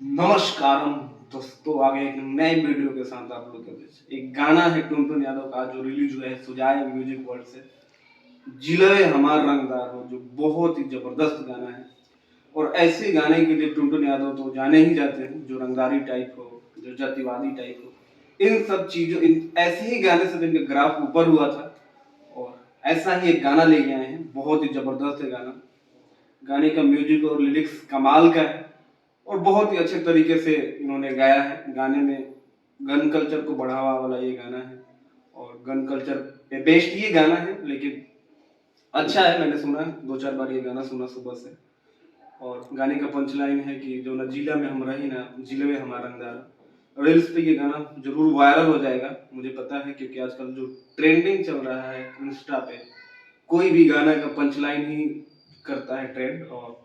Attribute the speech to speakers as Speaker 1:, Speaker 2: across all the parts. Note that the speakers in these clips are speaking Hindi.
Speaker 1: नमस्कारम दोस्तों, आगे एक नए वीडियो के साथ आप लोग के बीच एक गाना है टुनटुन यादव का जो रिलीज हुआ है सुजाए म्यूजिक वर्ल्ड से, जिले हमार रंगदार हो, जो बहुत ही जबरदस्त गाना है। और ऐसे गाने के लिए टुनटुन यादव तो जाने ही जाते हैं, जो रंगदारी टाइप हो, जो जातिवादी टाइप हो, इन सब चीजों ऐसे ही गाने से जिनका ग्राफ ऊपर हुआ था। और ऐसा ही एक गाना लेके आए हैं, बहुत ही जबरदस्त है गाना। गाने का म्यूजिक और लिरिक्स कमाल का है और बहुत ही अच्छे तरीके से इन्होंने गाया है। गाने में गन कल्चर को बढ़ावा वाला ये गाना है और गन कल्चर पे बेस्ड ये गाना है, लेकिन अच्छा है। मैंने सुना दो चार बार ये गाना सुना सुबह से। और गाने का पंच लाइन है कि जो ना जिला में हम रही ना जिले में हमारा रंगदार। रील्स पे ये गाना जरूर वायरल हो जाएगा, मुझे पता है, क्योंकि आजकल जो ट्रेंडिंग चल रहा है इंस्टा पे, कोई भी गाना का पंच लाइन ही करता है ट्रेंड। और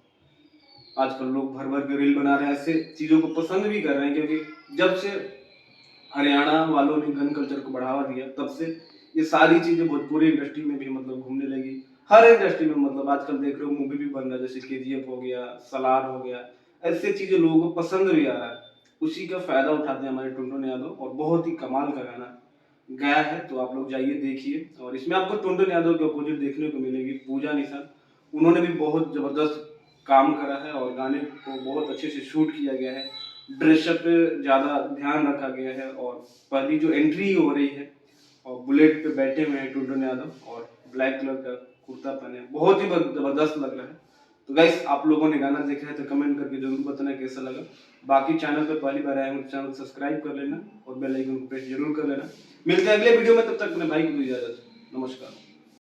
Speaker 1: आजकल लोग भर भर के रील बना रहे हैं, ऐसे चीजों को पसंद भी कर रहे हैं, क्योंकि जब से हरियाणा वालों ने गन कल्चर को बढ़ावा दिया तब से ये सारी चीजें भोजपुरी इंडस्ट्री में भी मतलब घूमने लगी। हर इंडस्ट्री में मतलब आजकल देख रहे हो मूवी भी बन रहा है, जैसे केजीएफ हो गया, सलार हो गया, ऐसे चीजें लोगों को पसंद भी आ रहा है। उसी का फायदा उठाते हैं हमारे टुनटुन यादव और बहुत ही कमाल का गाना गाया है। तो आप लोग जाइए देखिए। और इसमें आपको टुनटुन यादव के अपोजिट देखने को मिलेगी पूजा निशा। उन्होंने भी बहुत जबरदस्त काम करा है और गाने को बहुत अच्छे से शूट किया गया है। ड्रेसअप पे ज़्यादा ध्यान रखा गया है और पहली जो एंट्री हो रही है और बुलेट पे बैठे हुए हैं टुनटुन यादव और ब्लैक कलर का कुर्ता पहने, बहुत ही जबरदस्त लग रहा है। तो गाइस, आप लोगों ने गाना देखा है तो कमेंट करके जरूर बताना कैसा लगा। बाकी चैनल पे पहली बार आए हैं तो चैनल सब्सक्राइब कर लेना और बेल आइकन को प्रेस जरूर कर लेना। मिलते हैं अगले वीडियो में, तब तक अपने भाई को दो इजाजत। नमस्कार।